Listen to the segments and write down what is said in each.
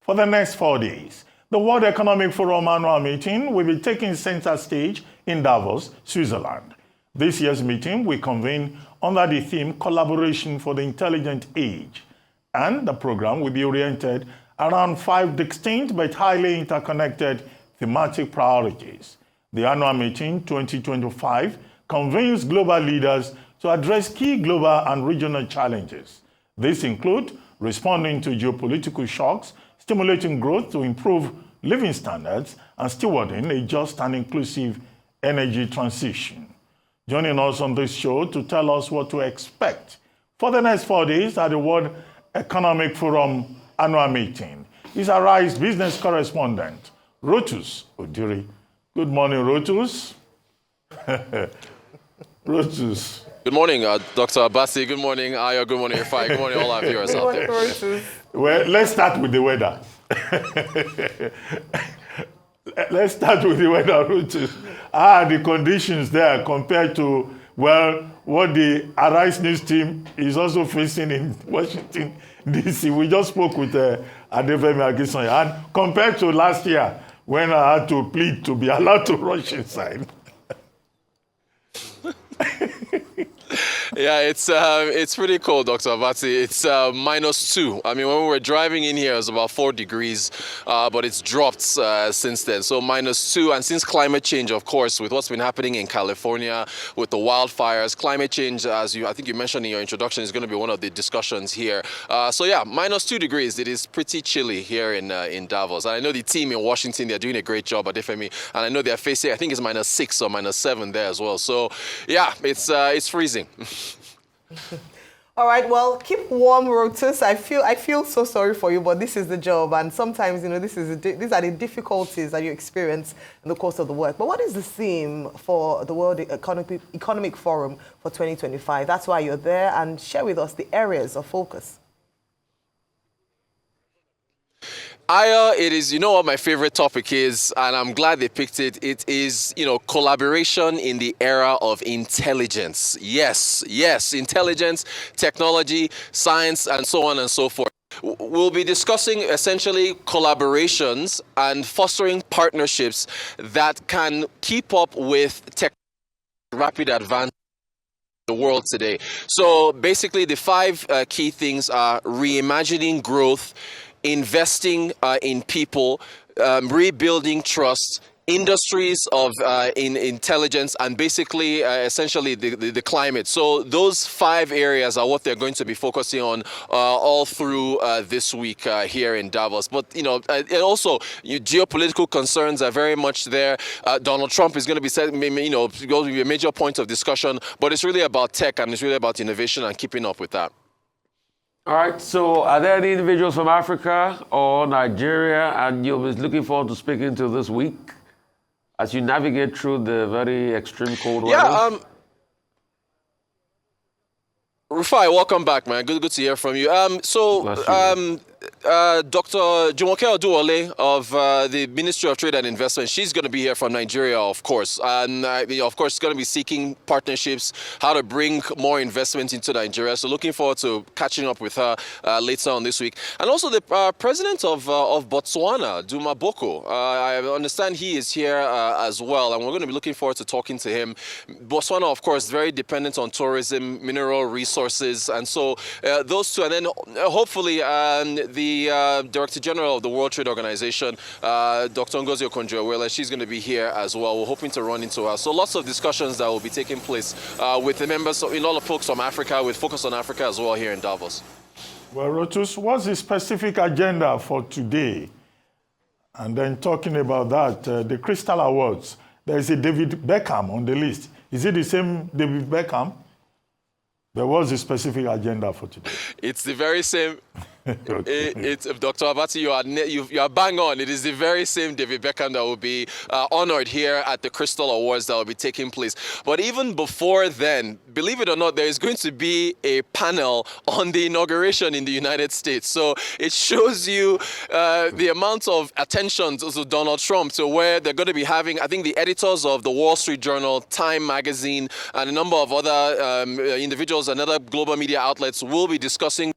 for the next 4 days. The World Economic Forum annual meeting will be taking center stage in Davos, Switzerland. This year's meeting will convene under the theme Collaboration for the Intelligent Age, and the program will be oriented around 5 distinct but highly interconnected thematic priorities. The annual meeting 2025 convenes global leaders to address key global and regional challenges. These include responding to geopolitical shocks, stimulating growth to improve living standards, and stewarding a just and inclusive energy transition. Joining us on this show to tell us what to expect for the next 4 days at the World Economic Forum annual meeting is Arise Business Correspondent Rotus Oddiri. Good morning, Rotus. Rotus. Good morning, Dr. Abasi. Good morning, Ayo. Good morning, Ifai. Good morning, all our viewers out there. Well, let's start with the weather. Let's start with the weather, Rotus. How are the conditions there compared to, well, what the Arise News team is also facing in Washington, D.C.? We just spoke with Adefemi Akinsoya, and compared to last year, when I had to plead to be allowed to rush inside. Yeah, it's pretty cold, Dr. Abati. It's -2. I mean, when we were driving in here, it was about 4 degrees, but it's dropped since then. So -2, and since climate change, of course, with what's been happening in California, with the wildfires, climate change, as I think you mentioned in your introduction, is going to be one of the discussions here. So yeah, -2 degrees. It is pretty chilly here in Davos. And I know the team in Washington, they're doing a great job at FME, and I know they're facing, I think it's -6 or -7 there as well. So yeah, it's freezing. All right, well, keep warm, Rotus. I feel so sorry for you, but this is the job, and sometimes, you know, these are the difficulties that you experience in the course of the work. But what is the theme for the World Economic Forum for 2025? That's why you're there, and share with us the areas of focus. Aya, it is, you know what my favorite topic is, and I'm glad they picked it. It is, you know, collaboration in the era of intelligence. Yes, intelligence, technology, science, and so on and so forth. We'll be discussing essentially collaborations and fostering partnerships that can keep up with rapid advance in the world today. So basically the 5 key things are reimagining growth, investing in people, rebuilding trust, industries of in intelligence, and basically essentially the climate. So those 5 areas are what they're going to be focusing on all through this week here in Davos. But you know, and also geopolitical concerns are very much there. Donald Trump is going to be going to be a major point of discussion, but it's really about tech, and it's really about innovation and keeping up with that. All right, so are there any individuals from Africa or Nigeria and you're looking forward to speaking to this week as you navigate through the very extreme cold weather? Yeah, Rufai, welcome back, man. Good to hear from you. Dr. Jumoke Oduwole of the Ministry of Trade and Investment, she's going to be here from Nigeria, of course. And, of course, she's going to be seeking partnerships, how to bring more investment into Nigeria. So looking forward to catching up with her later on this week. And also the president of Botswana, Duma Boko. I understand he is here as well, and we're going to be looking forward to talking to him. Botswana, of course, very dependent on tourism, mineral resources, and so those two. And then hopefully the Director General of the World Trade Organization, Dr. Ngozi Okonjo-Iweala, she's going to be here as well. We're hoping to run into her. So lots of discussions that will be taking place with the members, a lot of folks from Africa, with Focus on Africa as well here in Davos. Well, Rotus, what's the specific agenda for today? And then talking about that, the Crystal Awards, there is a David Beckham on the list. Is it the same David Beckham? There was a specific agenda for today. It's the very same. Okay. It's Dr. Abati, you are bang on. It is the very same David Beckham that will be honored here at the Crystal Awards that will be taking place. But even before then, believe it or not, there is going to be a panel on the inauguration in the United States. So it shows you the amount of attention to Donald Trump, to where they're going to be having, I think, the editors of the Wall Street Journal, Time Magazine, and a number of other individuals and other global media outlets will be discussing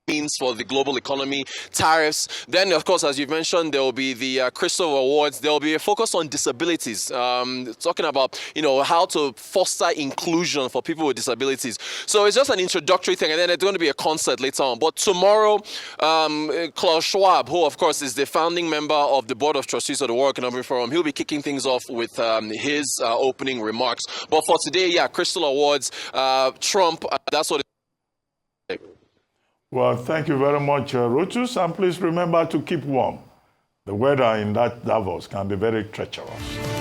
means for the global economy, tariffs. Then, of course, as you've mentioned, there will be the Crystal Awards. There will be a focus on disabilities, talking about, how to foster inclusion for people with disabilities. So it's just an introductory thing, and then there's going to be a concert later on. But tomorrow, Klaus Schwab, who, of course, is the founding member of the Board of Trustees of the World Economic Forum, he'll be kicking things off with his opening remarks. But for today, Crystal Awards, Trump, that's what it is. Well, thank you very much, Rotus, and please remember to keep warm. The weather in that Davos can be very treacherous.